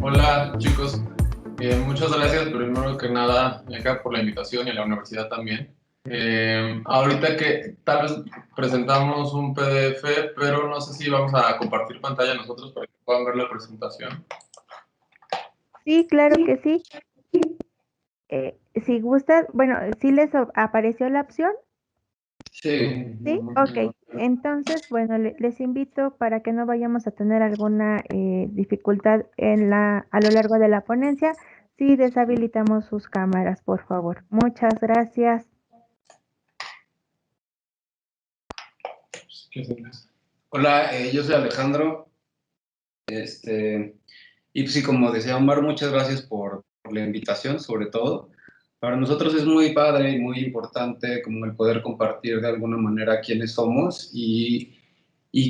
Hola chicos, muchas gracias primero que nada Eka, por la invitación y a la universidad también. Ahorita que tal vez presentamos un PDF, pero no sé si vamos a compartir pantalla nosotros para que puedan ver la presentación. Sí, claro que sí. Si gustan, bueno, ¿sí les apareció la opción? Sí. Sí, ok. Entonces, bueno, les invito para que no vayamos a tener alguna dificultad a lo largo de la ponencia, si deshabilitamos sus cámaras, por favor. Muchas gracias. Hola, yo soy Alejandro. Y pues sí, como decía Omar, muchas gracias por la invitación, sobre todo. Para nosotros es muy padre y muy importante como el poder compartir de alguna manera quiénes somos y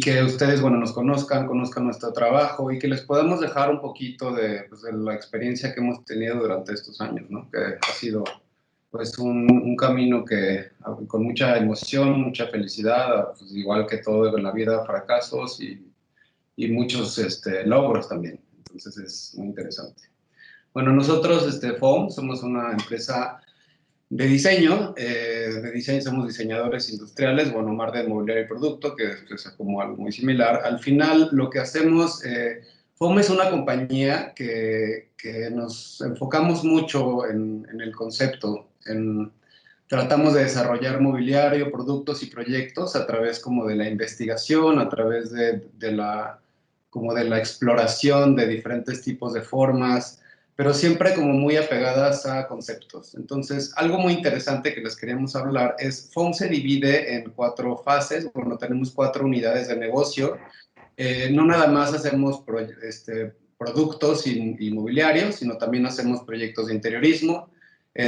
que ustedes, bueno, nos conozcan nuestro trabajo y que les podamos dejar un poquito pues, de la experiencia que hemos tenido durante estos años, ¿no? Que ha sido pues un camino que con mucha emoción, mucha felicidad, pues, igual que todo en la vida, fracasos y muchos logros también. Entonces es muy interesante. Bueno, nosotros, FOAM, somos una empresa de diseño, somos diseñadores industriales, bueno, Omar de mobiliario y producto, que es como algo muy similar. Al final, lo que hacemos, FOAM es una compañía que nos enfocamos mucho en el concepto, tratamos de desarrollar mobiliario, productos y proyectos a través como de la investigación, a través como de la exploración de diferentes tipos de formas, pero siempre como muy apegadas a conceptos. Entonces, algo muy interesante que les queríamos hablar es, FOAM se divide en 4 fases, bueno, tenemos 4 unidades de negocio. No nada más hacemos productos inmobiliarios, sino también hacemos proyectos de interiorismo,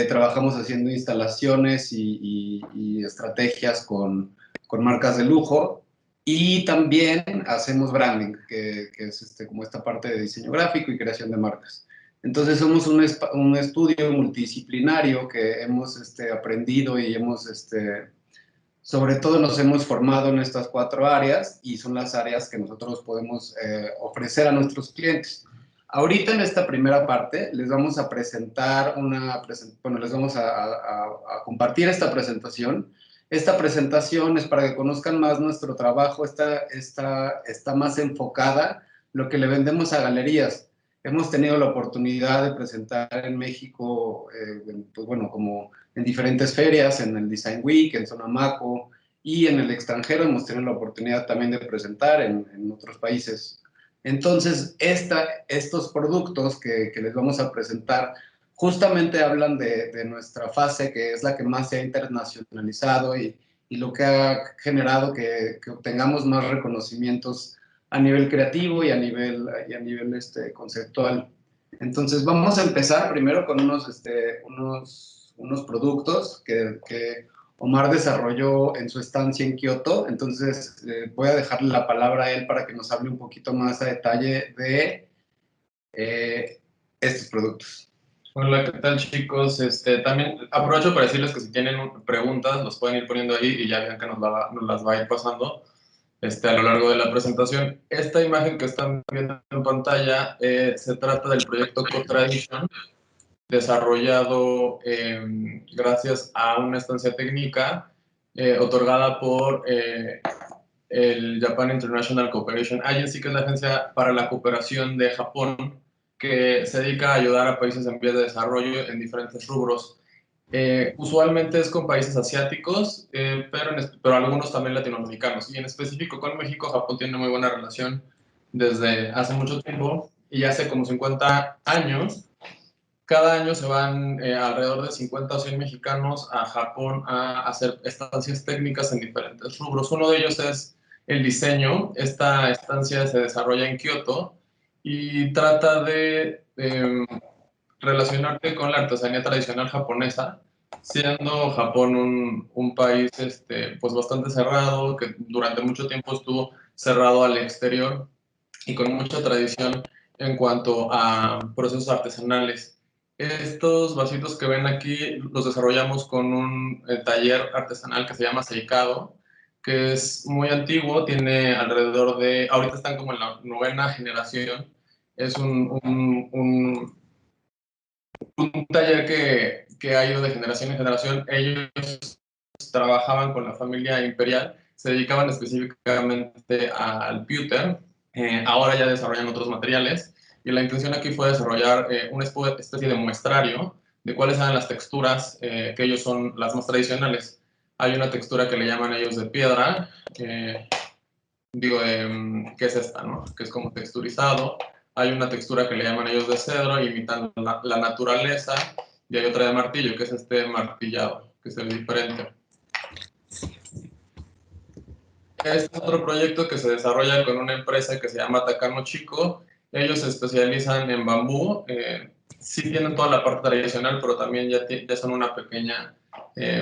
trabajamos haciendo instalaciones y estrategias con marcas de lujo, y también hacemos branding, que es como esta parte de diseño gráfico y creación de marcas. Entonces somos un estudio multidisciplinario que hemos aprendido y sobre todo nos hemos formado en estas 4 áreas y son las áreas que nosotros podemos ofrecer a nuestros clientes. Ahorita en esta primera parte les vamos a presentar les vamos a compartir esta presentación. Esta presentación es para que conozcan más nuestro trabajo, está más enfocada lo que le vendemos a galerías. Hemos tenido la oportunidad de presentar en México, pues bueno, como en diferentes ferias, en el Design Week, en Sonamaco, y en el extranjero hemos tenido la oportunidad también de presentar en otros países. Entonces, estos productos que les vamos a presentar justamente hablan de nuestra fase, que es la que más se ha internacionalizado y lo que ha generado que obtengamos más reconocimientos a nivel creativo y a nivel conceptual. Entonces, vamos a empezar primero con unos productos que Omar desarrolló en su estancia en Kioto. Entonces, voy a dejarle la palabra a él para que nos hable un poquito más a detalle de estos productos. Hola, ¿qué tal chicos? También aprovecho para decirles que si tienen preguntas, los pueden ir poniendo ahí y ya vean que nos las va a ir pasando a lo largo de la presentación. Esta imagen que están viendo en pantalla se trata del proyecto Co-Tradition, desarrollado gracias a una estancia técnica otorgada por el Japan International Cooperation Agency, que es la agencia para la cooperación de Japón, que se dedica a ayudar a países en vías de desarrollo en diferentes rubros. Usualmente es con países asiáticos, pero algunos también latinoamericanos. Y en específico con México, Japón tiene muy buena relación desde hace mucho tiempo. Y hace como 50 años, cada año se van alrededor de 50 o 100 mexicanos a Japón a hacer estancias técnicas en diferentes rubros. Uno de ellos es el diseño. Esta estancia se desarrolla en Kioto y trata de relacionarte con la artesanía tradicional japonesa, siendo Japón un país pues bastante cerrado, que durante mucho tiempo estuvo cerrado al exterior y con mucha tradición en cuanto a procesos artesanales. Estos vasitos que ven aquí los desarrollamos con un taller artesanal que se llama Seikado, que es muy antiguo, tiene alrededor de, ahorita están como en la 9ª generación, es un taller que ha ido de generación en generación. Ellos trabajaban con la familia imperial, se dedicaban específicamente al pewter, ahora ya desarrollan otros materiales, y la intención aquí fue desarrollar una especie de muestrario de cuáles eran las texturas que ellos son las más tradicionales. Hay una textura que le llaman ellos de piedra, que es esta, ¿no? Que es como texturizado. Hay una textura que le llaman ellos de cedro, imitando la naturaleza, y hay otra de martillo, que es este martillado, que es el diferente. Este es otro proyecto que se desarrolla con una empresa que se llama Takano Chico. Ellos se especializan en bambú. Sí tienen toda la parte tradicional, pero también ya son una pequeña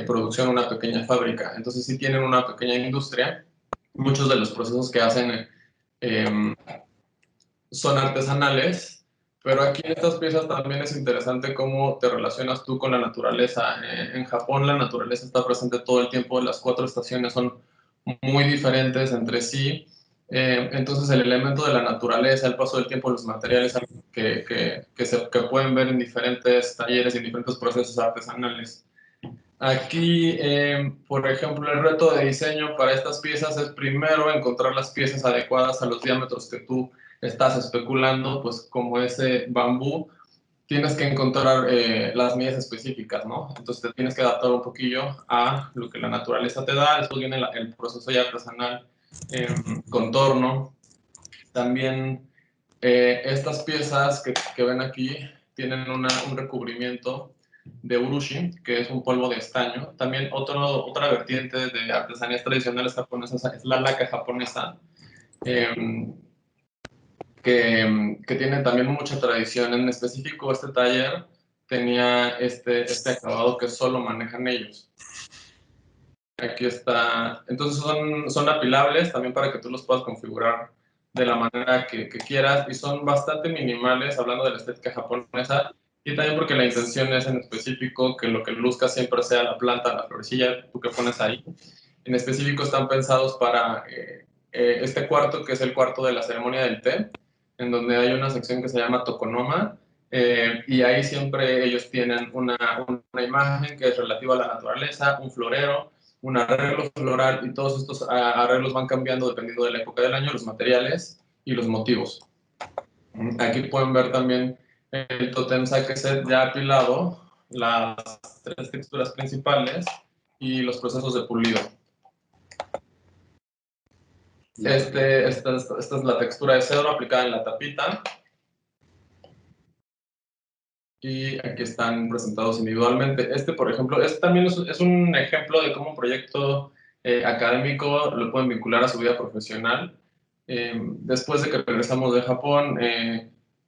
producción, una pequeña fábrica. Entonces sí tienen una pequeña industria. Muchos de los procesos que hacen son artesanales, pero aquí en estas piezas también es interesante cómo te relacionas tú con la naturaleza. En Japón la naturaleza está presente todo el tiempo, las 4 estaciones son muy diferentes entre sí, entonces el elemento de la naturaleza, el paso del tiempo, los materiales que pueden ver en diferentes talleres y en diferentes procesos artesanales. Aquí, por ejemplo, el reto de diseño para estas piezas es primero encontrar las piezas adecuadas a los diámetros que tú estás especulando, pues como ese bambú, tienes que encontrar las medidas específicas, ¿no? Entonces te tienes que adaptar un poquillo a lo que la naturaleza te da. Después viene el proceso ya artesanal, contorno. También estas piezas que ven aquí tienen un recubrimiento de urushi, que es un polvo de estaño. También otra vertiente de artesanías tradicionales japonesas es la laca japonesa, que tiene también mucha tradición. En específico, este taller tenía este acabado que solo manejan ellos. Aquí está. Entonces son apilables también para que tú los puedas configurar de la manera que quieras, y son bastante minimales, hablando de la estética japonesa, y también porque la intención es en específico que lo que luzca siempre sea la planta, la florecilla, tú que pones ahí. En específico están pensados para este cuarto, que es el cuarto de la ceremonia del té, en donde hay una sección que se llama Tokonoma, y ahí siempre ellos tienen una imagen que es relativa a la naturaleza, un florero, un arreglo floral, y todos estos arreglos van cambiando dependiendo de la época del año, los materiales y los motivos. Aquí pueden ver también el totem sake set ya apilado, las 3 texturas principales y los procesos de pulido. Esta es la textura de cedro aplicada en la tapita. Y aquí están presentados individualmente. Por ejemplo, también es un ejemplo de cómo un proyecto académico lo pueden vincular a su vida profesional. Después de que regresamos de Japón,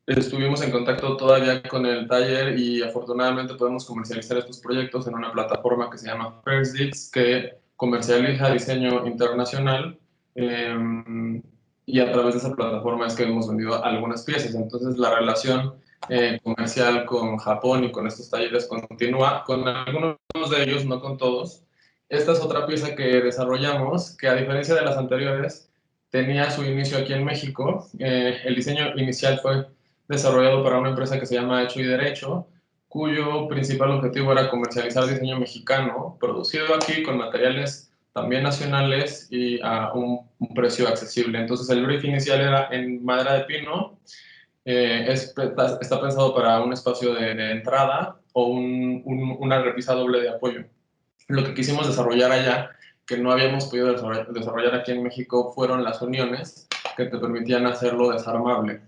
estuvimos en contacto todavía con el taller, y afortunadamente podemos comercializar estos proyectos en una plataforma que se llama FirstDeeds, que comercializa diseño internacional, y a través de esa plataforma es que hemos vendido algunas piezas. Entonces la relación comercial con Japón y con estos talleres continúa, con algunos de ellos, no con todos. Esta es otra pieza que desarrollamos, que a diferencia de las anteriores, tenía su inicio aquí en México. El diseño inicial fue desarrollado para una empresa que se llama Hecho y Derecho, cuyo principal objetivo era comercializar diseño mexicano, producido aquí con materiales también nacionales y a un precio accesible. Entonces el brief inicial era en madera de pino. Está pensado para un espacio de entrada, o una repisa doble de apoyo. Lo que quisimos desarrollar allá, que no habíamos podido desarrollar aquí en México, fueron las uniones que te permitían hacerlo desarmable.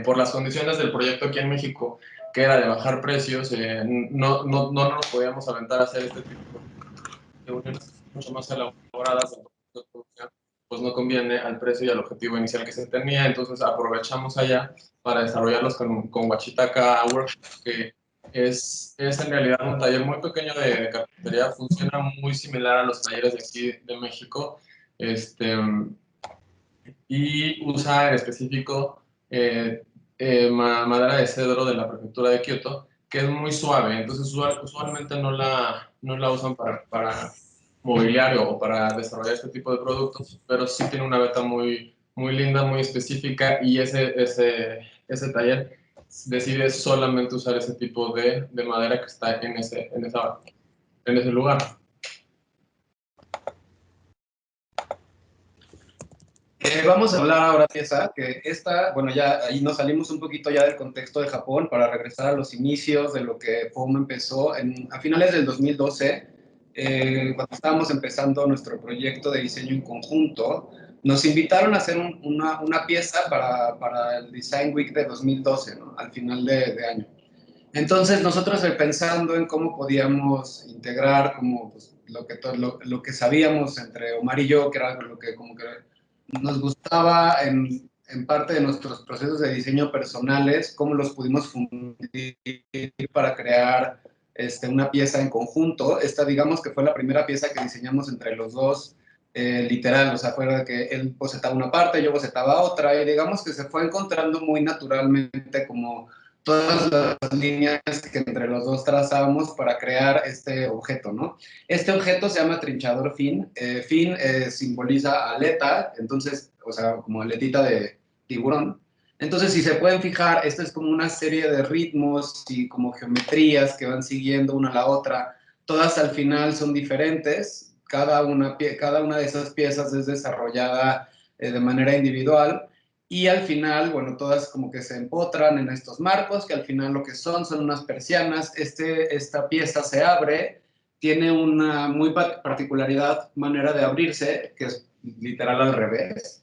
Por las condiciones del proyecto aquí en México, que era de bajar precios, no nos podíamos aventar a hacer este tipo de uniones mucho más elaboradas de producción, pues no conviene al precio y al objetivo inicial que se tenía. Entonces aprovechamos allá para desarrollarlos con Huachitaca Workshop, que es en realidad un taller muy pequeño de carpintería, funciona muy similar a los talleres de aquí de México, y usa en específico madera de cedro de la prefectura de Kioto, que es muy suave. Entonces usualmente no la usan para mobiliario o para desarrollar este tipo de productos, pero sí tiene una veta muy linda, muy específica, y ese taller decide solamente usar ese tipo de madera que está en ese lugar. Vamos a hablar ahora de esa, que esta, bueno, ya ahí nos salimos un poquito ya del contexto de Japón para regresar a los inicios de lo que FOAM empezó a finales del 2012, cuando estábamos empezando nuestro proyecto de diseño en conjunto. Nos invitaron a hacer una pieza para el Design Week de 2012, ¿no? Al final de año. Entonces nosotros pensando en cómo podíamos integrar como pues, lo que sabíamos entre Omar y yo, que era lo que como que nos gustaba en parte de nuestros procesos de diseño personales, cómo los pudimos fundir para crear una pieza en conjunto. Esta, digamos que fue la primera pieza que diseñamos entre los dos, literal, o sea, fue de que él bocetaba una parte, yo bocetaba otra, y digamos que se fue encontrando muy naturalmente como todas las líneas que entre los dos trazábamos para crear este objeto, ¿no? Este objeto se llama trinchador fin. Fin simboliza aleta, entonces, o sea, como aletita de tiburón. Entonces, si se pueden fijar, esto es como una serie de ritmos y como geometrías que van siguiendo una a la otra. Todas al final son diferentes. Cada una de esas piezas es desarrollada de manera individual. Y al final, bueno, todas como que se empotran en estos marcos, que al final lo que son unas persianas. Esta pieza se abre, tiene una muy particularidad manera de abrirse, que es literal al revés.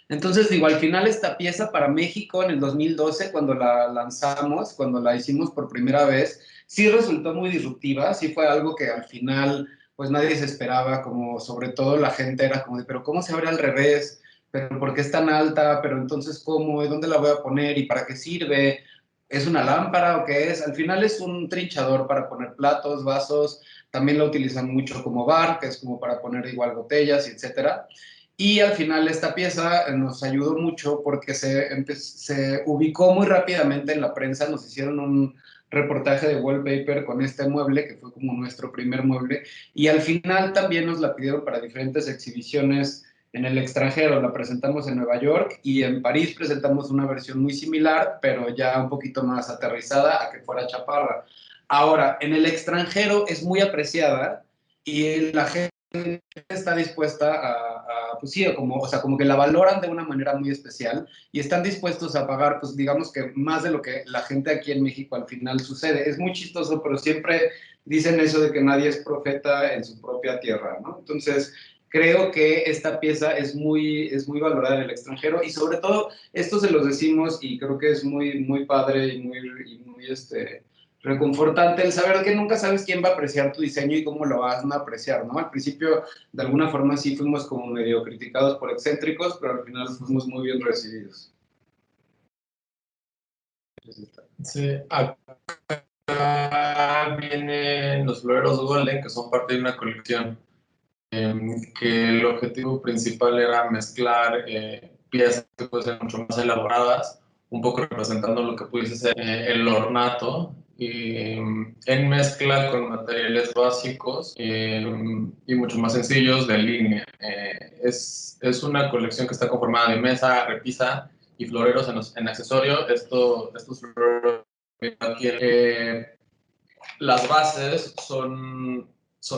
Entonces, digo, al final esta pieza para México en el 2012, cuando la lanzamos, cuando la hicimos por primera vez, sí resultó muy disruptiva, sí fue algo que al final, pues nadie se esperaba, como sobre todo la gente era como de, pero ¿cómo se abre al revés? ¿Pero por qué es tan alta? ¿Pero entonces cómo? ¿Dónde la voy a poner? ¿Y para qué sirve? ¿Es una lámpara o qué es? Al final es un trinchador para poner platos, vasos, también lo utilizan mucho como bar, que es como para poner igual botellas, etcétera. Y al final esta pieza nos ayudó mucho porque se ubicó muy rápidamente en la prensa, nos hicieron un reportaje de wallpaper con este mueble, que fue como nuestro primer mueble, y al final también nos la pidieron para diferentes exhibiciones en el extranjero. La presentamos en Nueva York y en París presentamos una versión muy similar, pero ya un poquito más aterrizada a que fuera chaparra. Ahora, en el extranjero es muy apreciada y la gente está dispuesta pues sí, o sea, como que la valoran de una manera muy especial y están dispuestos a pagar, pues digamos que más de lo que la gente aquí en México al final sucede. Es muy chistoso, pero siempre dicen eso de que nadie es profeta en su propia tierra, ¿no? Entonces, creo que esta pieza es muy valorada en el extranjero y sobre todo, esto se los decimos y creo que es muy padre y muy reconfortante el saber que nunca sabes quién va a apreciar tu diseño y cómo lo van a apreciar, ¿no? Al principio, de alguna forma, sí fuimos como medio criticados por excéntricos, pero al final fuimos muy bien recibidos. Sí, acá vienen los floreros Golden, que son parte de una colección, que el objetivo principal era mezclar piezas que pueden ser mucho más elaboradas, un poco representando lo que pudiese ser el ornato, en mezcla con materiales básicos y mucho más sencillos de línea. Es una colección que está conformada de mesa, repisa y floreros en accesorio. Estos floreros aquí, las bases son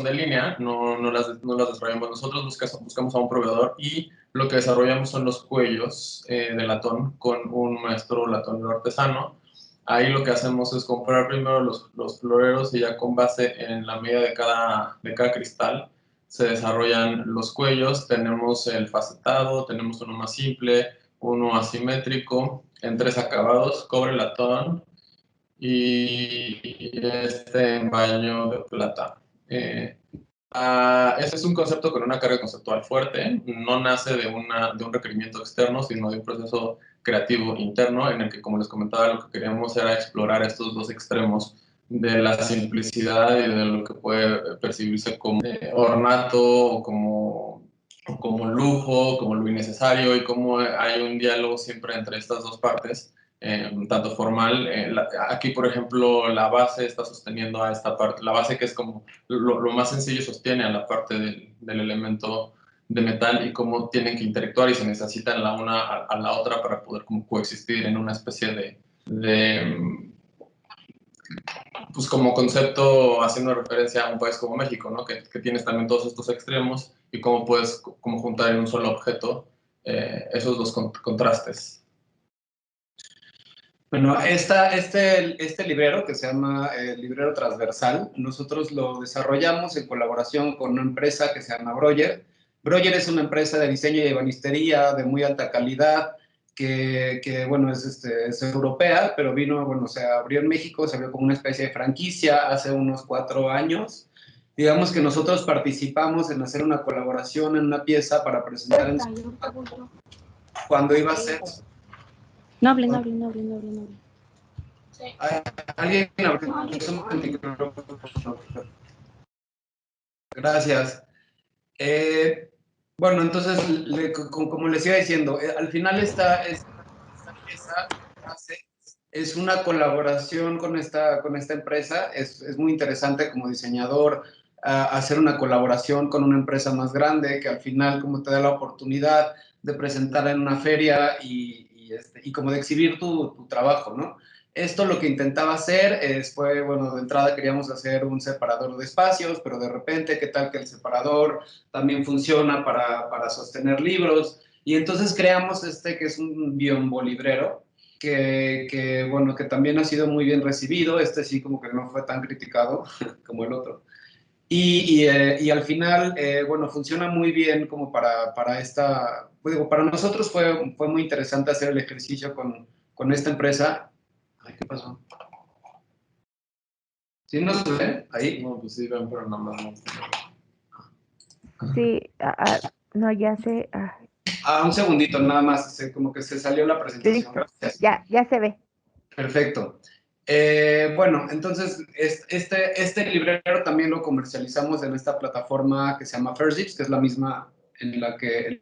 de línea, no las desarrollamos nosotros, buscamos a un proveedor y lo que desarrollamos son los cuellos de latón con un maestro latonero artesano. Ahí lo que hacemos es comprar primero los floreros y ya con base en la medida de cada cristal se desarrollan los cuellos. Tenemos el facetado, tenemos uno más simple, uno asimétrico, en 3 acabados, cobre, latón y este en baño de plata. Ese es un concepto con una carga conceptual fuerte, no nace de un requerimiento externo, sino de un proceso creativo interno en el que, como les comentaba, lo que queríamos era explorar estos dos extremos de la simplicidad y de lo que puede percibirse como ornato o como lujo, como lo innecesario, y cómo hay un diálogo siempre entre estas dos partes, tanto formal. Aquí, por ejemplo, la base está sosteniendo a esta parte, la base que es como lo más sencillo sostiene a la parte del elemento de metal y cómo tienen que interactuar y se necesitan la una a la otra para poder como coexistir en una especie de pues como concepto haciendo referencia a un país como México, ¿no? Que tienes también todos estos extremos y cómo puedes como juntar en un solo objeto esos dos contrastes. Bueno, este librero que se llama Librero Transversal, nosotros lo desarrollamos en colaboración con una empresa que se llama Breuer. Breuer es una empresa de diseño y ebanistería de muy alta calidad que bueno, es europea, pero vino, bueno, se abrió en México, se abrió como una especie de franquicia hace unos 4 años. Digamos que nosotros participamos en hacer una colaboración en una pieza para presentar en cuando iba a ser... No hablen, no hablen, no hablen, no hablen, no hablen. Sí. ¿Alguien abrió el micrófono? Gracias. Bueno, entonces, como les iba diciendo, al final esta pieza es una colaboración con esta empresa. Es muy interesante como diseñador hacer una colaboración con una empresa más grande que al final como te da la oportunidad de presentar en una feria y como de exhibir tu trabajo, ¿no? Esto lo que intentaba hacer fue, bueno, de entrada queríamos hacer un separador de espacios, pero de repente, ¿qué tal que el separador también funciona para sostener libros? Y entonces creamos que es un biombolibrero, bueno, que también ha sido muy bien recibido. Sí como que no fue tan criticado como el otro. Y al final, bueno, funciona muy bien como para esta... Pues digo, para nosotros fue muy interesante hacer el ejercicio con esta empresa. Ay, ¿qué pasó? ¿Sí nos ven ahí? No, pues sí, ven, pero nada más no. Sí, no, ya sé. Un segundito, nada más, como que se salió la presentación. Listo, ya se ve. Perfecto. Bueno, entonces, este librero también lo comercializamos en esta plataforma que se llama First que es la misma en la que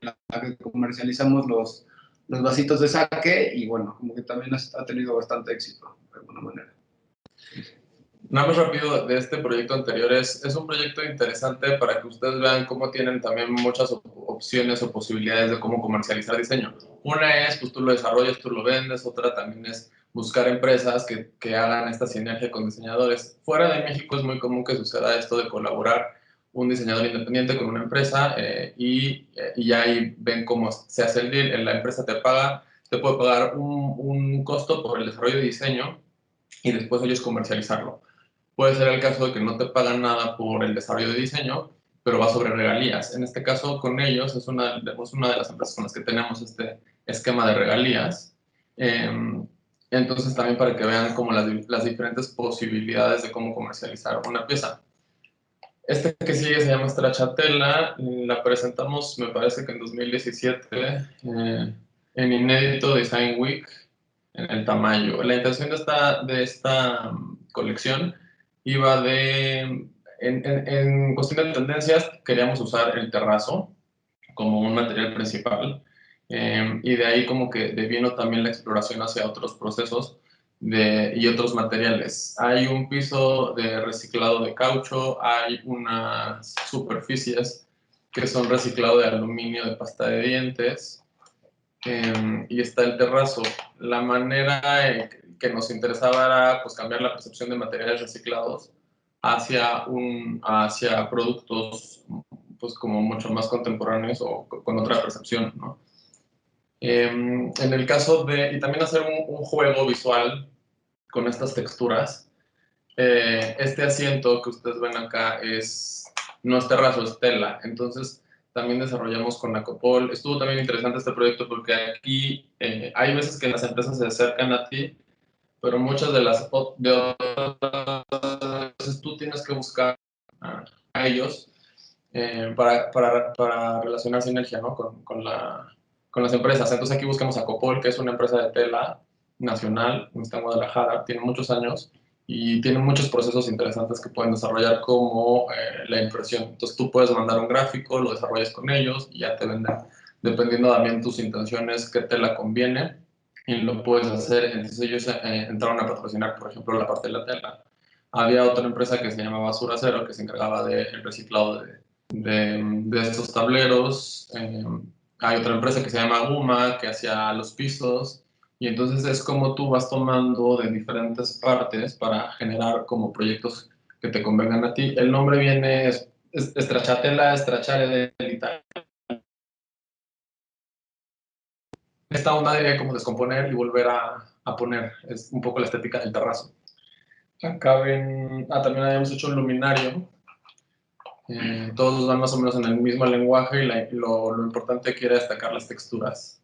comercializamos los vasitos de sake, y bueno, como que también ha tenido bastante éxito, de alguna manera. Nada más rápido de este proyecto anterior, es un proyecto interesante para que ustedes vean cómo tienen también muchas opciones o posibilidades de cómo comercializar diseño. Una es, pues tú lo desarrollas, tú lo vendes, otra también es buscar empresas que hagan esta sinergia con diseñadores. Fuera de México es muy común que suceda esto de colaborar un diseñador independiente con una empresa y ya ahí ven cómo se hace el deal. La empresa te puede pagar un costo por el desarrollo de diseño y después ellos comercializarlo. Puede ser el caso de que no te pagan nada por el desarrollo de diseño, pero va sobre regalías. En este caso, con ellos, es una de las empresas con las que tenemos este esquema de regalías. Entonces, también para que vean como las diferentes posibilidades de cómo comercializar una pieza. Este que sigue se llama Stracciatella. La presentamos, me parece que en 2017, en Inédito Design Week, en el Tamayo. La intención de esta colección iba en cuestión de tendencias, queríamos usar el terrazo como un material principal, y de ahí como que devino también la exploración hacia otros procesos y otros materiales. Hay un piso de reciclado de caucho, hay unas superficies que son reciclado de aluminio de pasta de dientes, y está el terrazo. La manera que nos interesaba era pues, cambiar la percepción de materiales reciclados hacia productos pues, como mucho más contemporáneos o con otra percepción, ¿no? En el caso y también hacer un juego visual con estas texturas. Este asiento que ustedes ven acá no es terrazo, es tela. Entonces, también desarrollamos con Acopol. Estuvo también interesante este proyecto porque aquí hay veces que las empresas se acercan a ti, pero muchas de las otras veces tú tienes que buscar a ellos para relacionar sinergia, ¿no? con las empresas. Entonces aquí buscamos a Acopol, que es una empresa de tela nacional, está en Guadalajara, tiene muchos años y tiene muchos procesos interesantes que pueden desarrollar como la impresión. Entonces tú puedes mandar un gráfico, lo desarrollas con ellos y ya te venden, dependiendo también tus intenciones, qué tela conviene y lo puedes hacer. Entonces ellos entraron a patrocinar, por ejemplo, la parte de la tela. Había otra empresa que se llamaba Basura Cero, que se encargaba del reciclado de estos tableros. Hay otra empresa que se llama Guma, que hacía los pisos. Y entonces es como tú vas tomando de diferentes partes para generar como proyectos que te convengan a ti. El nombre viene, es Stracciatella, Stracciare dell'Italia. Esta onda de como descomponer y volver a poner. Es un poco la estética del terrazo. Acá ven, también habíamos hecho un luminario. Todos van más o menos en el mismo lenguaje y lo importante aquí era destacar las texturas.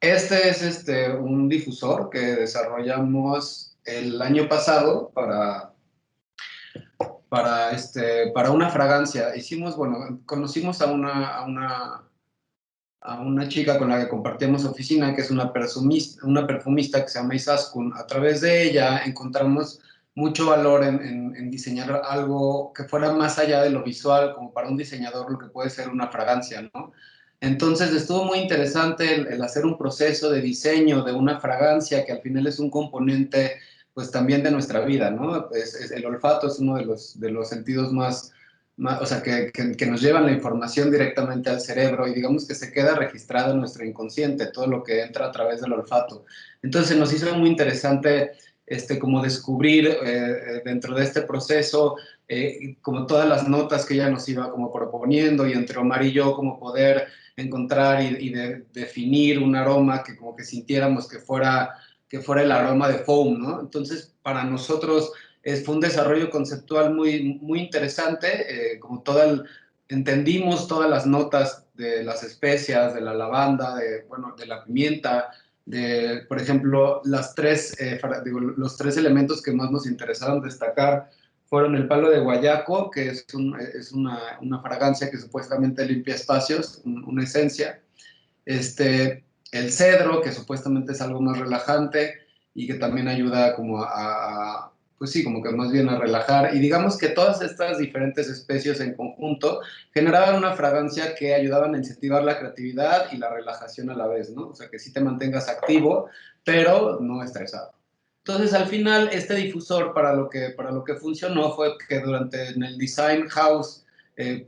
Este es un difusor que desarrollamos el año pasado para una fragancia. Conocimos a una chica con la que compartíamos oficina, que es una perfumista que se llama Isaskun. A través de ella encontramos mucho valor en diseñar algo que fuera más allá de lo visual, como para un diseñador lo que puede ser una fragancia, ¿no? Entonces estuvo muy interesante el hacer un proceso de diseño de una fragancia que al final es un componente pues también de nuestra vida, ¿no? El olfato es uno de los sentidos más, o sea, que nos llevan la información directamente al cerebro y digamos que se queda registrado en nuestro inconsciente, todo lo que entra a través del olfato. Entonces nos hizo muy interesante como descubrir dentro de este proceso como todas las notas que ella nos iba como proponiendo y entre Omar y yo como poder encontrar y definir un aroma que como que sintiéramos que fuera el aroma de foam, ¿no? Entonces para nosotros fue un desarrollo conceptual muy, muy interesante, entendimos todas las notas de las especias, de la lavanda, de la pimienta, por ejemplo, los tres elementos que más nos interesaron destacar fueron el palo de guayaco, que es una fragancia que supuestamente limpia espacios, una esencia, el cedro, que supuestamente es algo más relajante y que también ayuda como pues sí, como que más bien a relajar. Y digamos que todas estas diferentes especies en conjunto generaban una fragancia que ayudaban a incentivar la creatividad y la relajación a la vez, ¿no? O sea, que sí te mantengas activo, pero no estresado. Entonces, al final, este difusor para lo que funcionó fue que en el Design House,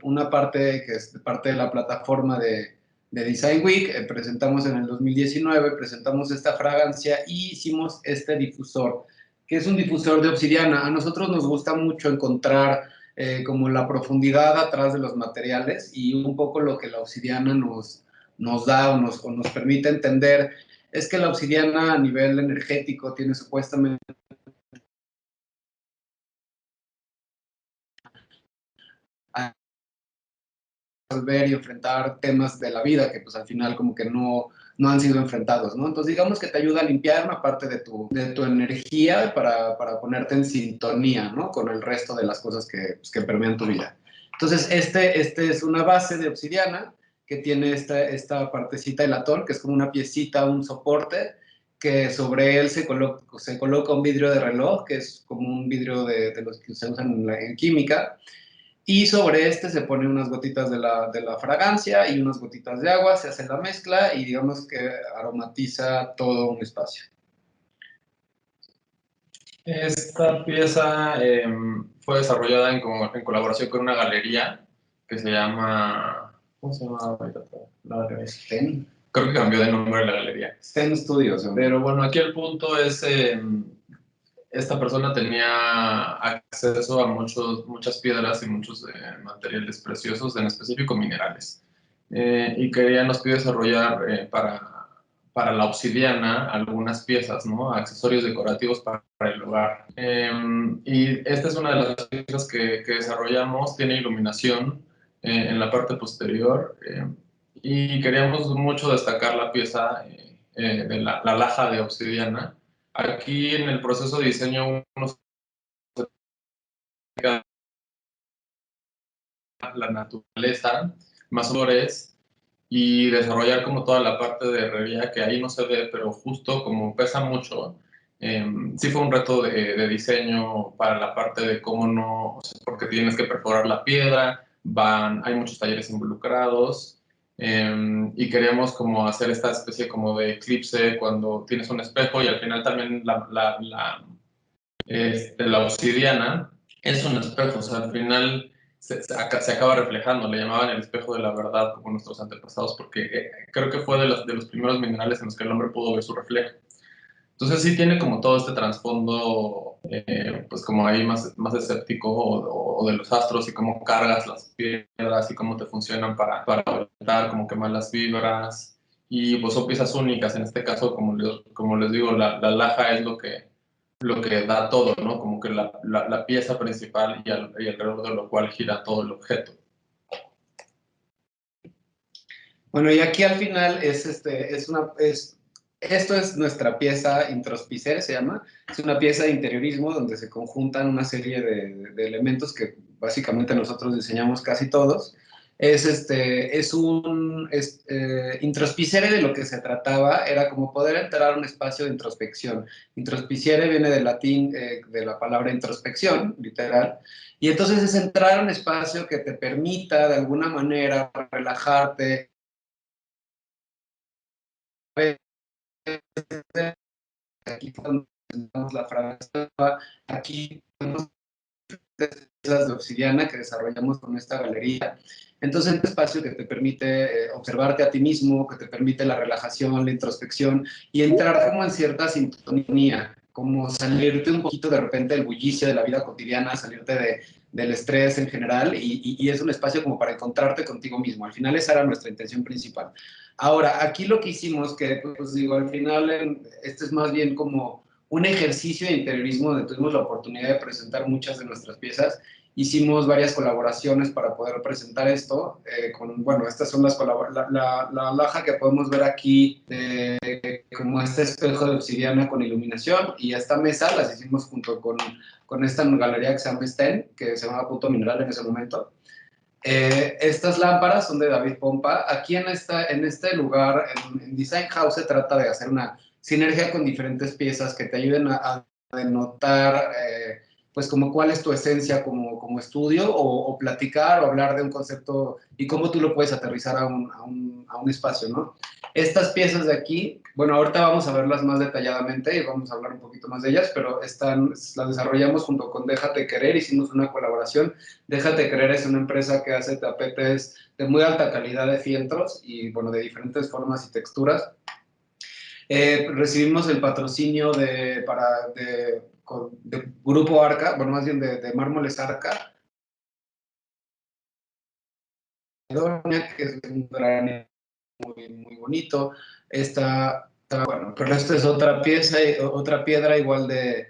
una parte que es parte de la plataforma de Design Week, presentamos en el 2019, presentamos esta fragancia y hicimos este difusor, que es un difusor de obsidiana. A nosotros nos gusta mucho encontrar como la profundidad atrás de los materiales y un poco lo que la obsidiana nos da o nos permite entender es que la obsidiana a nivel energético tiene supuestamente resolver y enfrentar temas de la vida que pues al final como que no han sido enfrentados, ¿no? Entonces digamos que te ayuda a limpiar una parte de tu energía para ponerte en sintonía, ¿no? Con el resto de las cosas que permean tu vida. Entonces este es una base de obsidiana que tiene esta partecita de latón, que es como una piecita, un soporte, que sobre él se coloca un vidrio de reloj, que es como un vidrio de los que se usan en química, y sobre se pone unas gotitas de la fragancia y unas gotitas de agua, se hace la mezcla y digamos que aromatiza todo un espacio. Esta pieza fue desarrollada en colaboración con una galería que se llama... ¿Cómo se llama? La galería Sten. Creo que cambió de nombre la galería. Sten Studios. ¿No? Pero bueno, aquí el punto es... esta persona tenía acceso a muchas piedras y muchos materiales preciosos, en específico minerales. Y nos pidió desarrollar para la obsidiana algunas piezas, ¿no? Accesorios decorativos para el hogar. Y esta es una de las piezas que desarrollamos, tiene iluminación en la parte posterior y queríamos mucho destacar la pieza de la laja de obsidiana. Aquí en el proceso de diseño uno se dedica a la naturaleza, más olores y desarrollar como toda la parte de herrería que ahí no se ve, pero justo como pesa mucho, sí fue un reto de diseño para la parte de cómo no, o sea, porque tienes que perforar la piedra, hay muchos talleres involucrados, y queríamos como hacer esta especie como de eclipse cuando tienes un espejo y al final también la obsidiana es un espejo, o sea, al final se acaba reflejando, le llamaban el espejo de la verdad como nuestros antepasados, porque creo que fue de los primeros minerales en los que el hombre pudo ver su reflejo. Entonces sí tiene como todo este trasfondo, pues como ahí más escéptico o de los astros y cómo cargas las piedras y cómo te funcionan para orientar, como quemar las vibras. Y pues son piezas únicas, en este caso, como les digo, la laja es lo que da todo, ¿no? Como que la pieza principal y alrededor de lo cual gira todo el objeto. Bueno, y aquí al final esto es nuestra pieza introspicere, se llama. Es una pieza de interiorismo donde se conjuntan una serie de elementos que básicamente nosotros diseñamos casi todos. Introspicere de lo que se trataba era como poder entrar a un espacio de introspección. Introspicere viene del latín, de la palabra introspección, literal. Y entonces es entrar a un espacio que te permita de alguna manera relajarte. Aquí cuando presentamos la frase, aquí tenemos piezas de obsidiana que desarrollamos con esta galería. Entonces, un espacio que te permite observarte a ti mismo, que te permite la relajación, la introspección y entrar como en cierta sintonía, como salirte un poquito de repente del bullicio de la vida cotidiana, salirte del estrés en general y es un espacio como para encontrarte contigo mismo. Al final esa era nuestra intención principal. Ahora, aquí lo que hicimos, que pues digo, al final este es más bien como un ejercicio de interiorismo donde tuvimos la oportunidad de presentar muchas de nuestras piezas. Hicimos varias colaboraciones para poder presentar esto. Bueno, estas son la laja que podemos ver aquí, como este espejo de obsidiana con iluminación, y esta mesa las hicimos junto con esta galería que se llama Sten, que se llamaba Punto Mineral en ese momento. Estas lámparas son de David Pompa. Aquí en este lugar, en Design House, se trata de hacer una sinergia con diferentes piezas que te ayuden a denotar, pues, como cuál es tu esencia como estudio, o platicar o hablar de un concepto y cómo tú lo puedes aterrizar a un espacio, ¿no? Estas piezas de aquí, bueno, ahorita vamos a verlas más detalladamente y vamos a hablar un poquito más de ellas, pero las desarrollamos junto con Déjate Querer, hicimos una colaboración. Déjate Querer es una empresa que hace tapetes de muy alta calidad de fieltros y, bueno, de diferentes formas y texturas. Recibimos el patrocinio de Grupo Arca, bueno, más bien de Mármoles Arca, que es un granito muy bonito. Bueno, pero esta es otra pieza, otra piedra igual de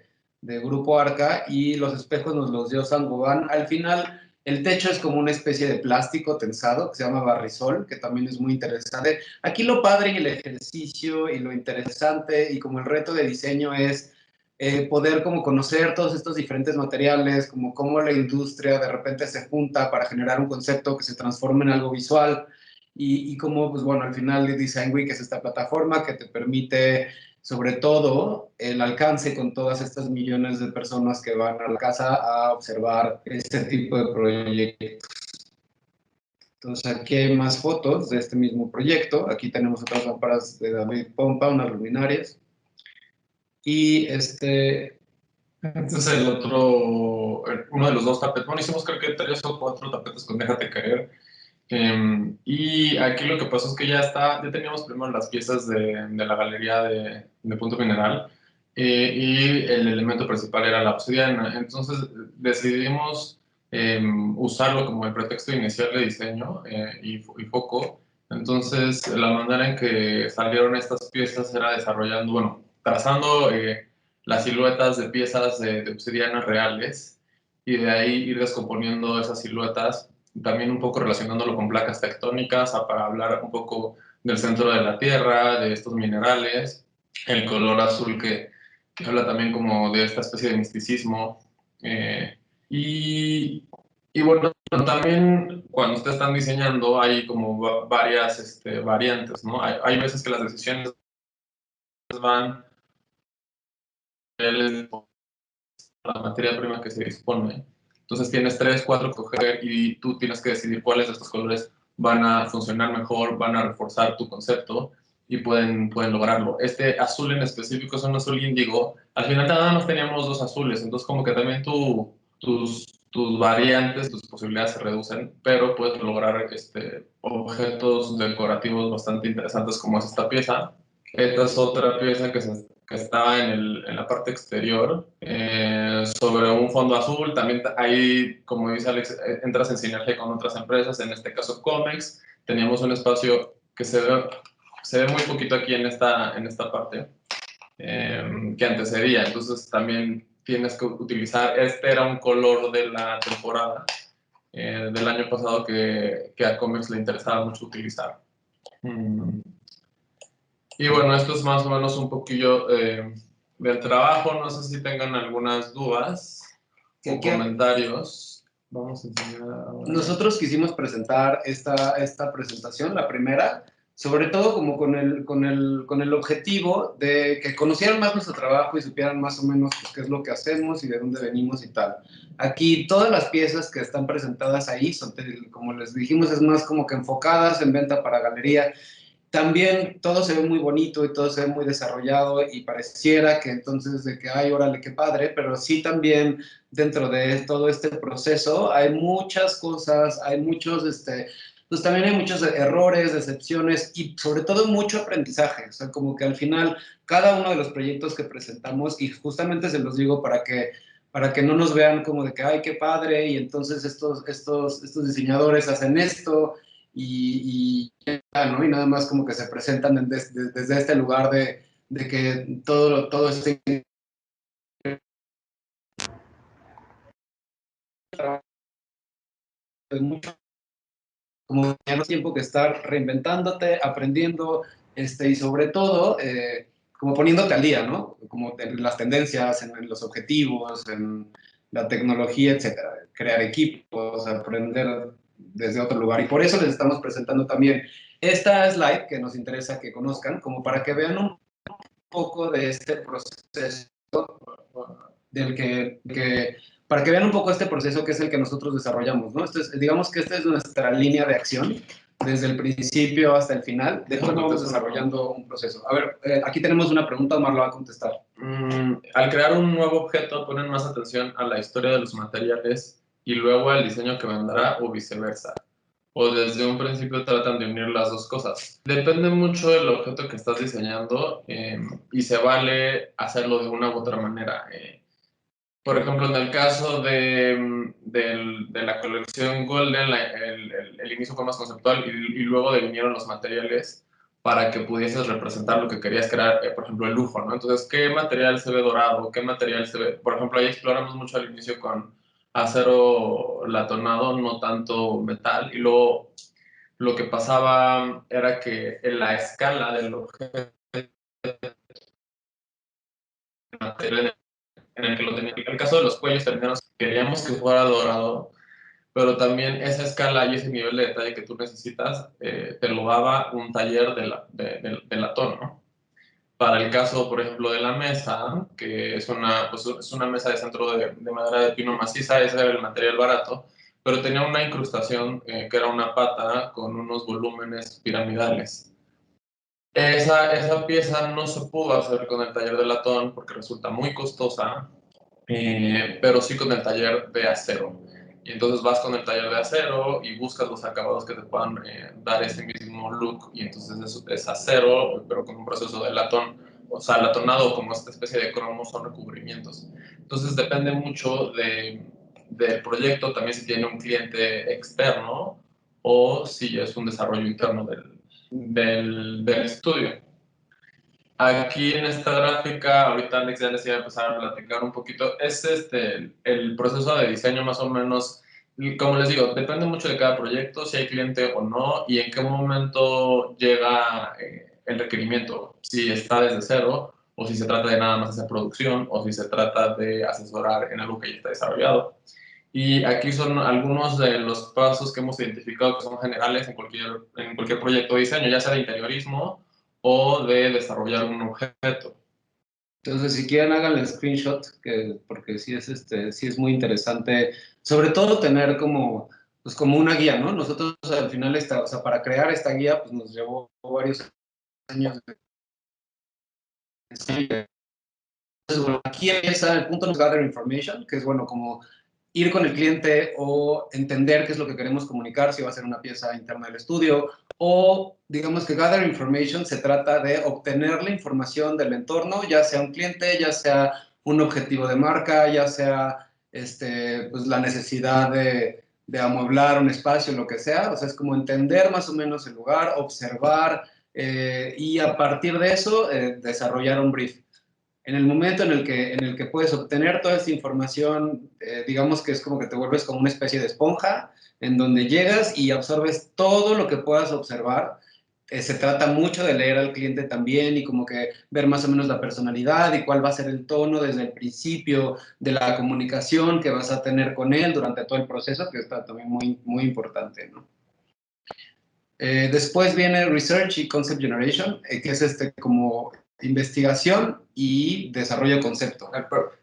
Grupo Arca, y los espejos nos los dio Saint-Gobain. Al final, el techo es como una especie de plástico tensado que se llama barrisol, que también es muy interesante. Aquí lo padre y el ejercicio y lo interesante y como el reto de diseño es poder como conocer todos estos diferentes materiales, como cómo la industria de repente se junta para generar un concepto que se transforma en algo visual, y cómo, pues bueno, al final Design Week es esta plataforma que te permite, sobre todo, el alcance con todas estas millones de personas que van a la casa a observar este tipo de proyectos. Entonces, aquí hay más fotos de este mismo proyecto. Aquí tenemos otras lámparas de David Pompa, unas luminarias. Y este es el otro, uno de los dos tapetes. Bueno, hicimos creo que 3 o 4 tapetes con Déjate Querer. Y aquí lo que pasó es que ya teníamos primero las piezas de la galería de Punto Mineral, y el elemento principal era la obsidiana. Entonces decidimos usarlo como el pretexto inicial de diseño y foco Entonces, la manera en que salieron estas piezas era desarrollando, bueno, trazando las siluetas de piezas de obsidiana reales y de ahí ir descomponiendo esas siluetas, también un poco relacionándolo con placas tectónicas para hablar un poco del centro de la Tierra, de estos minerales, el color azul que habla también como de esta especie de misticismo. Y, y bueno, también cuando ustedes están diseñando hay como varias variantes, ¿no? Hay veces que las decisiones van la materia prima que se dispone. Entonces tienes 3, 4 que coger y tú tienes que decidir cuáles de estos colores van a funcionar mejor, van a reforzar tu concepto y pueden lograrlo. Este azul en específico es un azul índigo. Al final nada más teníamos 2 azules, entonces como que también tus variantes, tus posibilidades se reducen, pero puedes lograr objetos decorativos bastante interesantes como es esta pieza. Esta es otra pieza que está en la parte exterior, sobre un fondo azul. También ahí, como dice Alex, entras en sinergia con otras empresas, en este caso Comex. Teníamos un espacio que se ve muy poquito aquí en esta parte, que antecedía. Entonces también tienes que utilizar, era un color de la temporada del año pasado que a Comex le interesaba mucho utilizar. Y bueno, esto es más o menos un poquillo del trabajo. No sé si tengan algunas dudas o comentarios. Vamos a enseñar ahora. Nosotros quisimos presentar esta presentación, la primera, sobre todo como con el objetivo de que conocieran más nuestro trabajo y supieran más o menos pues, qué es lo que hacemos y de dónde venimos y tal. Aquí todas las piezas que están presentadas ahí, son, como les dijimos, es más como que enfocadas en venta para galería. También todo se ve muy bonito y todo se ve muy desarrollado y pareciera que entonces de que, ay, órale, qué padre, pero sí también dentro de todo este proceso hay muchas cosas, hay muchos, pues también hay muchos errores, decepciones y sobre todo mucho aprendizaje. O sea, como que al final cada uno de los proyectos que presentamos, y justamente se los digo para que no nos vean como de que, ay, qué padre, y entonces estos diseñadores hacen esto y ¿no? Y nada más como que se presentan desde este lugar de que todo este mucho, como tener tiempo que estar reinventándote, aprendiendo, y sobre todo, como poniéndote al día, ¿no? Como en las tendencias, en los objetivos, en la tecnología, etcétera. Crear equipos, aprender desde otro lugar. Y por eso les estamos presentando también esta slide que nos interesa que conozcan, como para que vean un poco de este proceso para que vean un poco este proceso que es el que nosotros desarrollamos, ¿no? Digamos que esta es nuestra línea de acción, desde el principio hasta el final, de cómo vamos desarrollando un proceso. A ver, aquí tenemos una pregunta, Omar lo va a contestar. Al crear un nuevo objeto, ponen más atención a la historia de los materiales y luego al diseño que vendrá o viceversa. O desde un principio tratan de unir las dos cosas. Depende mucho del objeto que estás diseñando y se vale hacerlo de una u otra manera. Por ejemplo, en el caso de la colección Golden, el inicio fue más conceptual y luego vinieron los materiales para que pudieses representar lo que querías crear, por ejemplo, el lujo, ¿no? Entonces, ¿qué material se ve dorado? ¿Qué material se ve? Por ejemplo, ahí exploramos mucho al inicio con acero latonado, no tanto metal, y luego lo que pasaba era que en la escala del objeto en el que lo tenía. En el caso de los cuellos terminados, queríamos que fuera dorado, pero también esa escala y ese nivel de detalle que tú necesitas te lo daba un taller de latón, ¿no? Para el caso, por ejemplo, de la mesa, que es es una mesa de centro de madera de pino maciza, ese era el material barato, pero tenía una incrustación que era una pata con unos volúmenes piramidales. Esa pieza no se pudo hacer con el taller de latón porque resulta muy costosa, pero sí con el taller de acero. Y entonces vas con el taller de acero y buscas los acabados que te puedan dar ese mismo look. Y entonces es acero, pero con un proceso de latón, o sea, latonado como esta especie de cromos o recubrimientos. Entonces depende mucho del proyecto, también si tiene un cliente externo o si es un desarrollo interno del estudio. Aquí en esta gráfica, ahorita Alex ya les iba a empezar a platicar un poquito, es el proceso de diseño más o menos, como les digo, depende mucho de cada proyecto, si hay cliente o no, y en qué momento llega el requerimiento, si está desde cero, o si se trata de nada más hacer producción, o si se trata de asesorar en algo que ya está desarrollado. Y aquí son algunos de los pasos que hemos identificado que son generales en cualquier proyecto de diseño, ya sea de interiorismo o de desarrollar un objeto. Entonces, si quieren, háganle screenshot, porque sí es muy interesante, sobre todo tener pues como una guía, ¿no? Nosotros al final, o sea, para crear esta guía, pues nos llevó varios años de ensayo. Entonces, bueno, aquí empieza el punto de gather information, que es, bueno, como ir con el cliente o entender qué es lo que queremos comunicar, si va a ser una pieza interna del estudio, o digamos que gather information se trata de obtener la información del entorno, ya sea un cliente, ya sea un objetivo de marca, ya sea pues la necesidad de amueblar un espacio, lo que sea. O sea, es como entender más o menos el lugar, observar y a partir de eso desarrollar un brief. En el momento en el que puedes obtener toda esta información, digamos que es como que te vuelves como una especie de esponja, en donde llegas y absorbes todo lo que puedas observar. Se trata mucho de leer al cliente también y como que ver más o menos la personalidad y cuál va a ser el tono desde el principio de la comunicación que vas a tener con él durante todo el proceso, que está también muy, muy importante, ¿no? Después viene Research y Concept Generation, que es como investigación y desarrollo de concepto.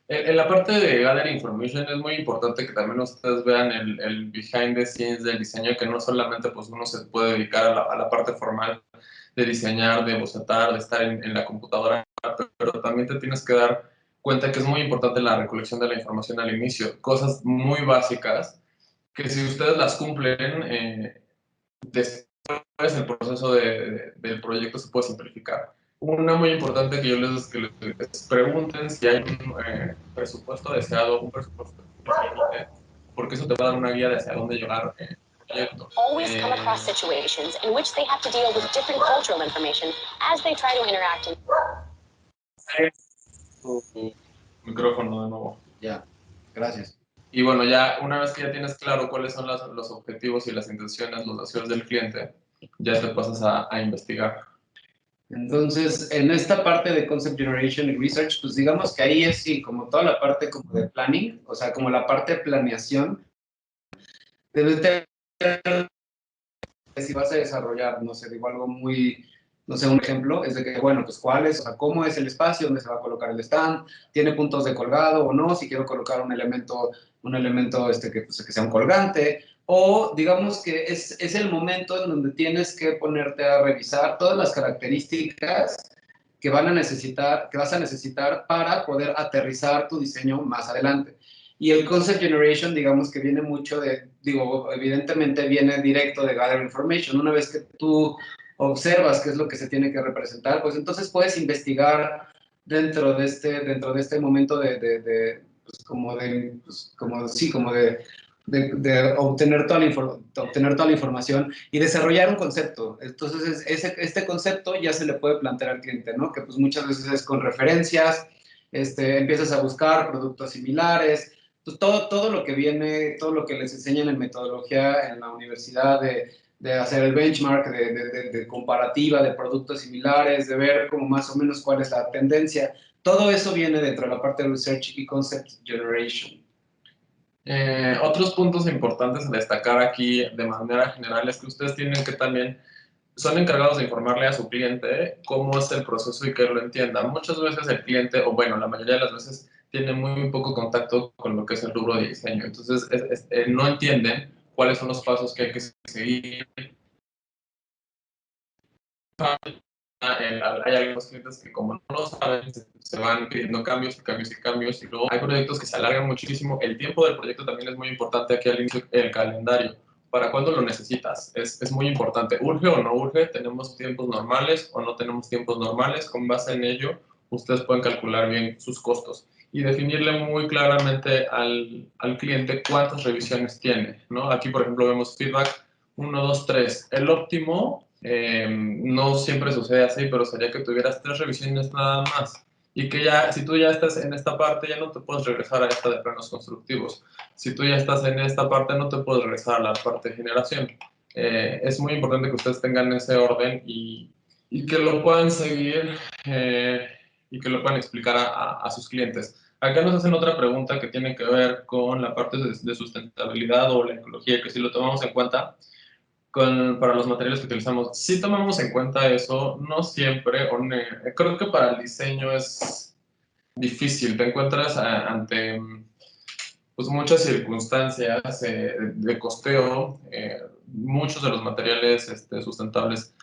En la parte de Gather Information es muy importante que también ustedes vean el behind the scenes del diseño, que no solamente pues uno se puede dedicar a la parte formal de diseñar, de bocetar, de estar en la computadora, pero también te tienes que dar cuenta que es muy importante la recolección de la información al inicio. Cosas muy básicas que si ustedes las cumplen, después el proceso del proyecto se puede simplificar. Una muy importante que les pregunten si hay un presupuesto deseado, un presupuesto límite, porque eso te va a dar una guía de hacia dónde llevar el proyecto. Always come across situations in which they have to deal with different cultural information as they try to interact. Micrófono de nuevo. Ya, gracias. Y bueno, ya una vez que ya tienes claro cuáles son los objetivos y las intenciones, los deseos del cliente, ya te pasas a investigar. Entonces, en esta parte de Concept Generation y Research, pues digamos que ahí es sí, como toda la parte como de planning, o sea, como la parte de planeación. Debes tener, si vas a desarrollar, no sé, digo algo muy, no sé, un ejemplo, es de que, bueno, pues cuál es, o sea, cómo es el espacio, dónde se va a colocar el stand, tiene puntos de colgado o no, si quiero colocar un elemento pues, que sea un colgante, o digamos que es el momento en donde tienes que ponerte a revisar todas las características que vas a necesitar para poder aterrizar tu diseño más adelante. Y el Concept Generation, digamos que viene mucho evidentemente viene directo de Gather Information. Una vez que tú observas qué es lo que se tiene que representar, pues entonces puedes investigar dentro de este momento de obtener toda la información y desarrollar un concepto. Entonces, este concepto ya se le puede plantear al cliente, ¿no? Que pues muchas veces es con referencias, empiezas a buscar productos similares, pues todo lo que viene, todo lo que les enseñan en metodología en la universidad de hacer el benchmark, de comparativa de productos similares, de ver como más o menos cuál es la tendencia. Todo eso viene dentro de la parte de Research y Concept Generation. Otros puntos importantes a destacar aquí de manera general es que ustedes tienen que también son encargados de informarle a su cliente cómo es el proceso y que lo entienda. Muchas veces el cliente, o bueno, la mayoría de las veces, tiene muy poco contacto con lo que es el rubro de diseño. Entonces, no entienden cuáles son los pasos que hay que seguir. Hay algunos clientes que como no lo saben, se van pidiendo cambios y luego hay proyectos que se alargan muchísimo. El tiempo del proyecto también es muy importante aquí al inicio, el calendario. ¿Para cuándo lo necesitas? Es muy importante. ¿Urge o no urge? ¿Tenemos tiempos normales o no tenemos tiempos normales? Con base en ello, ustedes pueden calcular bien sus costos y definirle muy claramente al cliente cuántas revisiones tiene, ¿no? Aquí, por ejemplo, vemos feedback 1, 2, 3. El óptimo No siempre sucede así, pero sería que tuvieras 3 revisiones nada más. Y que ya, si tú ya estás en esta parte, ya no te puedes regresar a esta de planos constructivos. Si tú ya estás en esta parte, no te puedes regresar a la parte de generación. Es muy importante que ustedes tengan ese orden y que lo puedan seguir y que lo puedan explicar a sus clientes. Acá nos hacen otra pregunta que tiene que ver con la parte de sustentabilidad o la ecología, que si lo tomamos en cuenta para los materiales que utilizamos. Sí tomamos en cuenta eso, no siempre, creo que para el diseño es difícil, te encuentras ante pues, muchas circunstancias de costeo, muchos de los materiales sustentables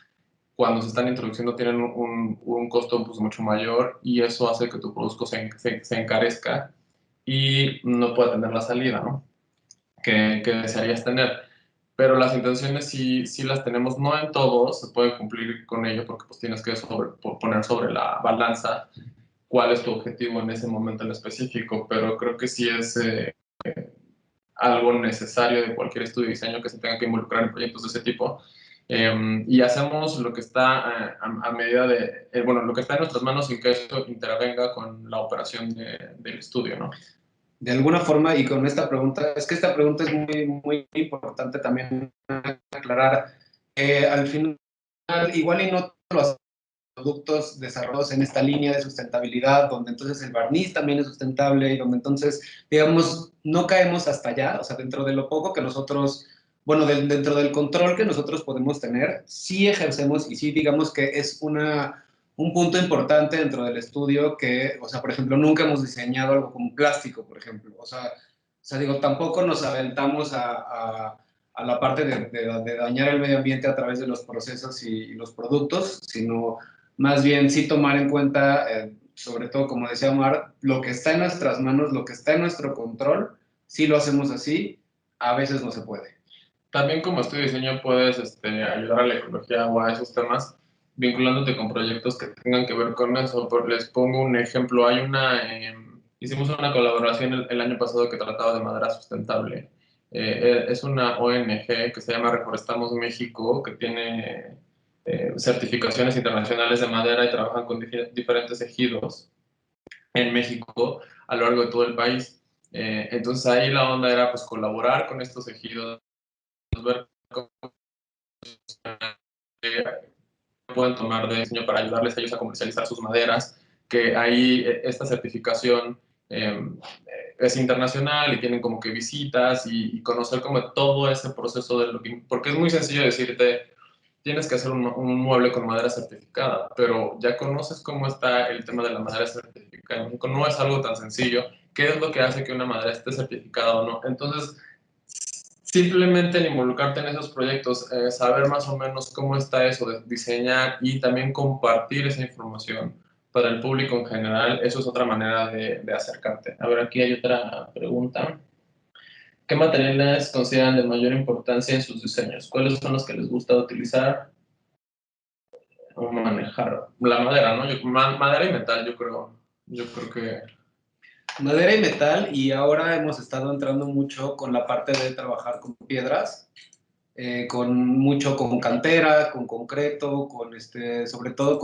cuando se están introduciendo tienen un costo pues, mucho mayor y eso hace que tu producto se encarezca y no pueda tener la salida, ¿no? que desearías tener. Pero las intenciones sí las tenemos, no en todos se puede cumplir con ello porque pues tienes que poner sobre la balanza cuál es tu objetivo en ese momento en específico, pero creo que sí es algo necesario de cualquier estudio de diseño que se tenga que involucrar en proyectos de ese tipo. Y hacemos lo que está a medida de, bueno, lo que está en nuestras manos sin que esto intervenga con la operación del estudio, ¿no? De alguna forma, y con esta pregunta, es que esta pregunta es muy importante también aclarar. Al final, igual y no los productos desarrollados en esta línea de sustentabilidad, donde entonces el barniz también es sustentable y donde entonces, digamos, no caemos hasta allá, o sea, dentro de lo poco que nosotros, bueno, dentro del control que nosotros podemos tener, sí ejercemos y sí digamos que es un punto importante dentro del estudio que, o sea, por ejemplo, nunca hemos diseñado algo como plástico, por ejemplo, o sea digo, tampoco nos aventamos a la parte de dañar el medio ambiente a través de los procesos y los productos, sino más bien sí tomar en cuenta, sobre todo, como decía Omar, lo que está en nuestras manos, lo que está en nuestro control, sí lo hacemos así, a veces no se puede. También como estudio de diseño puedes ayudar a la ecología o a esos temas vinculándote con proyectos que tengan que ver con eso. Les pongo un ejemplo, hicimos una colaboración el año pasado que trataba de madera sustentable. Es una ONG que se llama Reforestamos México, que tiene certificaciones internacionales de madera y trabajan con diferentes ejidos en México a lo largo de todo el país. Entonces ahí la onda era pues colaborar con estos ejidos, ver cómo pueden tomar de diseño para ayudarles a ellos a comercializar sus maderas, que ahí esta certificación es internacional y tienen como que visitas y conocer como todo ese proceso de lo que... Porque es muy sencillo decirte, tienes que hacer un mueble con madera certificada, pero ya conoces cómo está el tema de la madera certificada. En México no es algo tan sencillo. ¿Qué es lo que hace que una madera esté certificada o no? Entonces, simplemente en involucrarte en esos proyectos, saber más o menos cómo está eso, de diseñar y también compartir esa información para el público en general, eso es otra manera de acercarte. A ver, aquí hay otra pregunta. ¿Qué materiales consideran de mayor importancia en sus diseños? ¿Cuáles son los que les gusta utilizar o manejar? La madera, ¿no? Madera y metal, yo creo que... Madera y metal, y ahora hemos estado entrando mucho con la parte de trabajar con piedras, con cantera, con concreto, sobre todo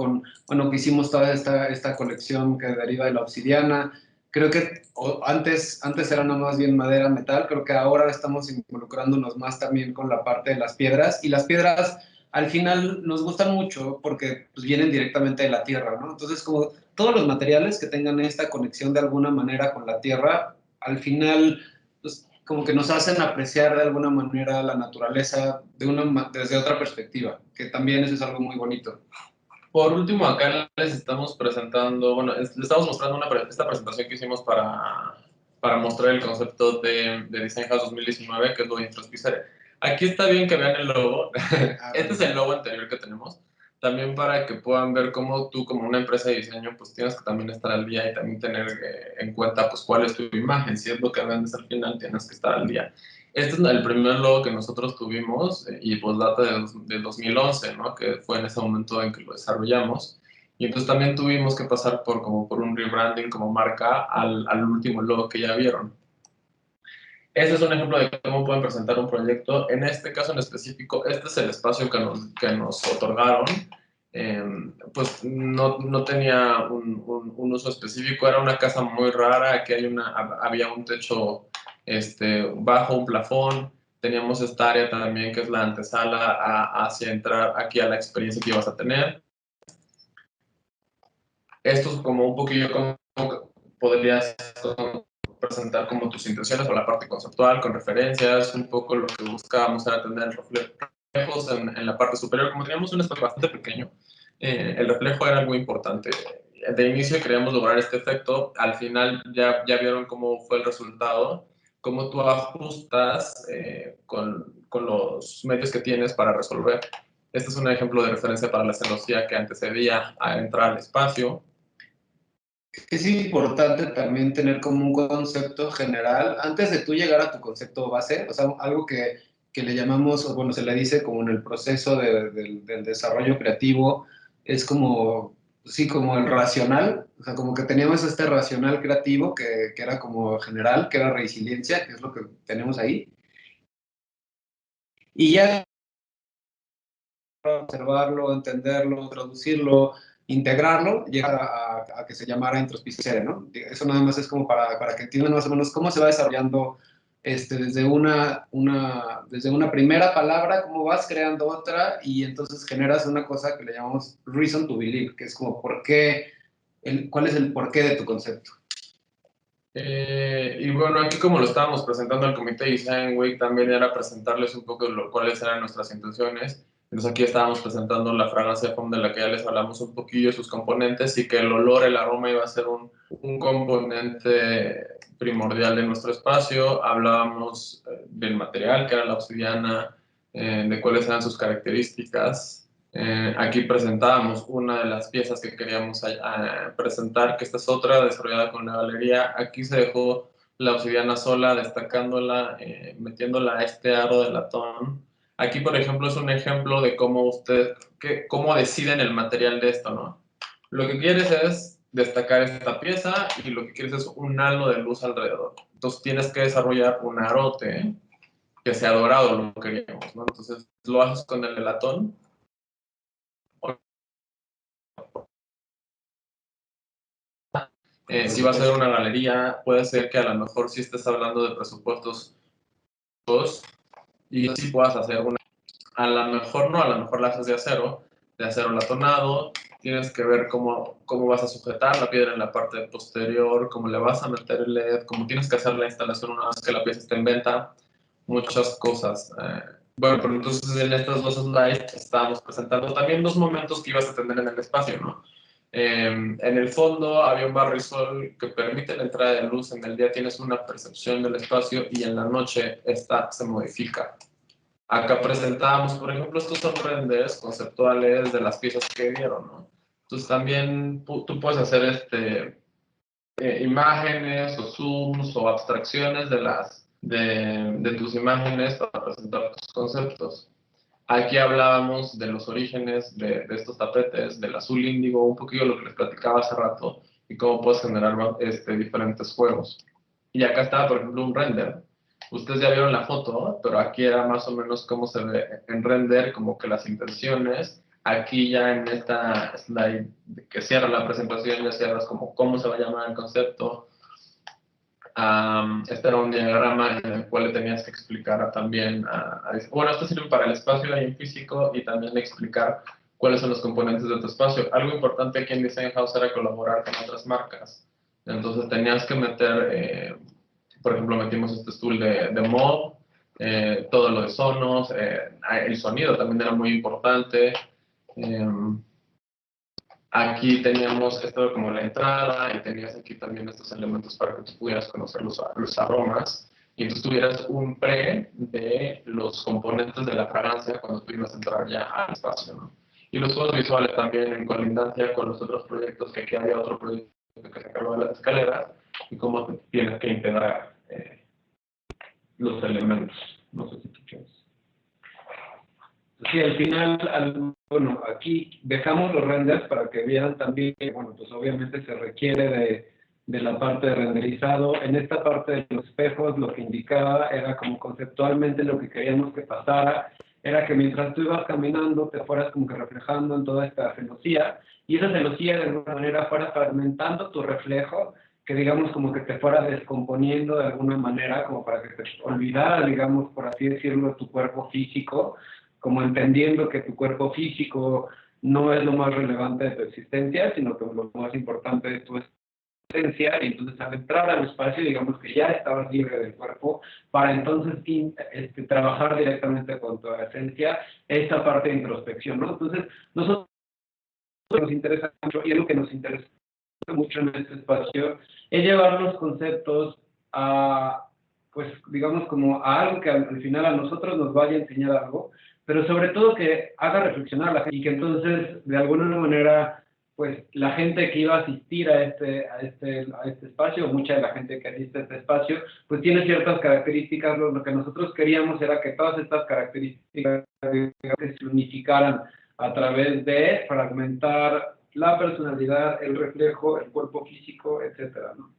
bueno, que hicimos toda esta colección que deriva de la obsidiana. Creo que antes era nada más bien madera, metal, creo que ahora estamos involucrándonos más también con la parte de las piedras, y las piedras al final nos gustan mucho porque pues, vienen directamente de la tierra, ¿no? Entonces, como todos los materiales que tengan esta conexión de alguna manera con la tierra, al final pues, como que nos hacen apreciar de alguna manera la naturaleza desde otra perspectiva, que también eso es algo muy bonito. Por último, acá les estamos presentando, bueno, les estamos mostrando esta presentación que hicimos para mostrar el concepto de Design House 2019, que es lo de Introspicere. Aquí está bien que vean el logo. Este es el logo anterior que tenemos. También para que puedan ver cómo tú, como una empresa de diseño, pues tienes que también estar al día y también tener en cuenta, pues, cuál es tu imagen. Si es lo que vendes al final, tienes que estar al día. Este es el primer logo que nosotros tuvimos y pues data de 2011, ¿no? Que fue en ese momento en que lo desarrollamos. Y entonces también tuvimos que pasar por un rebranding como marca al último logo que ya vieron. Ese es un ejemplo de cómo pueden presentar un proyecto. En este caso en específico, este es el espacio que nos otorgaron. Pues no tenía un uso específico, era una casa muy rara, aquí había un techo bajo, un plafón, teníamos esta área también que es la antesala hacia entrar aquí a la experiencia que ibas a tener. Esto es como un poquillo como podrías presentar como tus intenciones o la parte conceptual con referencias, un poco lo que buscábamos era tener reflejos en la parte superior. Como teníamos un espacio bastante pequeño, el reflejo era algo importante. De inicio queríamos lograr este efecto, al final ya vieron cómo fue el resultado, cómo tú ajustas con los medios que tienes para resolver. Este es un ejemplo de referencia para la escenografía que antecedía a entrar al espacio. Es importante también tener como un concepto general, antes de tú llegar a tu concepto base, o sea, algo que le llamamos, o bueno, se le dice como en el proceso del desarrollo creativo, es como, sí, como el racional, o sea, como que teníamos este racional creativo que era como general, que era resiliencia, que es lo que tenemos ahí, y ya observarlo, entenderlo, traducirlo, integrarlo, llegar a que se llamara introspección, ¿no? Eso nada más es como para que entiendan más o menos cómo se va desarrollando desde una primera palabra, cómo vas creando otra y entonces generas una cosa que le llamamos reason to believe, que es como cuál es el porqué de tu concepto. Y bueno, aquí como lo estábamos presentando al Comité Design Week, también era presentarles un poco cuáles eran nuestras intenciones. Entonces aquí estábamos presentando la fragancia foam de la que ya les hablamos un poquillo, sus componentes, y que el olor, el aroma iba a ser un componente primordial de nuestro espacio. Hablábamos del material, que era la obsidiana, de cuáles eran sus características. Aquí presentábamos una de las piezas que queríamos presentar, que esta es otra desarrollada con la galería. Aquí se dejó la obsidiana sola, destacándola, metiéndola a este aro de latón. Aquí, por ejemplo, es un ejemplo de cómo deciden el material de esto, ¿no? Lo que quieres es destacar esta pieza y lo que quieres es un halo de luz alrededor. Entonces tienes que desarrollar un arote que sea dorado, lo queríamos, ¿no? Entonces lo haces con el latón. Si va a ser una galería, puede ser que a lo mejor si estés hablando de presupuestos y sí puedas hacer una. A lo mejor no, a lo mejor la haces de acero latonado. Tienes que ver cómo vas a sujetar la piedra en la parte posterior, cómo le vas a meter el LED, cómo tienes que hacer la instalación una vez que la pieza esté en venta, muchas cosas. Bueno, pero entonces en estos dos slides estábamos presentando también dos momentos que ibas a tener en el espacio, ¿no? En el fondo había un barrisol que permite la entrada de luz. En el día tienes una percepción del espacio y en la noche esta se modifica. Acá presentábamos, por ejemplo, estos son renders conceptuales de las piezas que dieron, ¿no? Entonces también tú puedes hacer imágenes o zooms o abstracciones de tus imágenes para presentar tus conceptos. Aquí hablábamos de los orígenes de estos tapetes, del azul índigo, un poquillo lo que les platicaba hace rato, y cómo puedes generar diferentes juegos. Y acá estaba, por ejemplo, un render. Ustedes ya vieron la foto, pero aquí era más o menos cómo se ve en render, como que las intenciones. Aquí ya en esta slide que cierra la presentación, ya cierras como cómo se va a llamar el concepto. Este era un diagrama en el cual le tenías que explicar también, bueno, esto sirve para el espacio ahí en físico y también explicar cuáles son los componentes de tu espacio. Algo importante aquí en Design House era colaborar con otras marcas. Entonces tenías que meter, por ejemplo, metimos este tool de Mob, todo lo de Sonos, el sonido también era muy importante. Aquí teníamos esto como la entrada y tenías aquí también estos elementos para que tú pudieras conocer los aromas y entonces tuvieras un pre de los componentes de la fragancia cuando tú ibas a entrar ya al espacio, ¿no? Y los juegos visuales también en colindancia con los otros proyectos, que aquí había otro proyecto que se encargó de las escaleras y cómo tienes que integrar los elementos. No sé si tú quieres. Sí, al final, bueno, aquí dejamos los renders para que vean también que, bueno, pues obviamente se requiere de la parte de renderizado. En esta parte de los espejos lo que indicaba era como conceptualmente lo que queríamos que pasara, era que mientras tú ibas caminando te fueras como que reflejando en toda esta celosía, y esa celosía de alguna manera fuera fragmentando tu reflejo, que digamos como que te fuera descomponiendo de alguna manera, como para que te olvidara, digamos, por así decirlo, tu cuerpo físico, como entendiendo que tu cuerpo físico no es lo más relevante de tu existencia, sino que lo más importante es tu esencia, y entonces al entrar al espacio, digamos que ya estabas libre del cuerpo, para entonces trabajar directamente con tu esencia, esta parte de introspección, ¿no? Entonces, nosotros nos interesa mucho, y es lo que nos interesa mucho en este espacio, es llevar los conceptos a, pues, digamos, como a algo que al final a nosotros nos vaya a enseñar algo, pero sobre todo que haga reflexionar a la gente, y que entonces, de alguna manera, pues, la gente que iba a asistir a este espacio, o mucha de la gente que asiste a este espacio, pues tiene ciertas características. Lo que nosotros queríamos era que todas estas características se unificaran a través de fragmentar la personalidad, el reflejo, el cuerpo físico, etcétera, ¿no?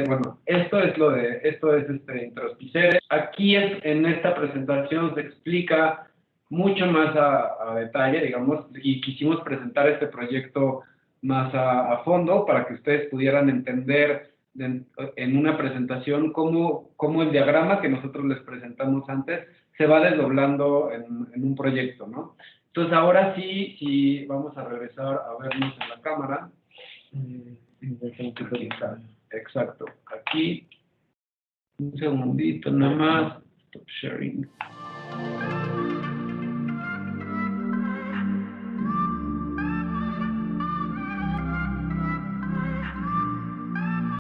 Bueno, esto es Introspicere. Aquí en esta presentación se explica mucho más a detalle, digamos, y quisimos presentar este proyecto más a fondo para que ustedes pudieran entender en una presentación cómo el diagrama que nosotros les presentamos antes se va desdoblando en un proyecto, ¿no? Entonces ahora sí vamos a regresar a vernos en la cámara. Aquí está. Exacto. Aquí, un segundito nada más. Stop sharing.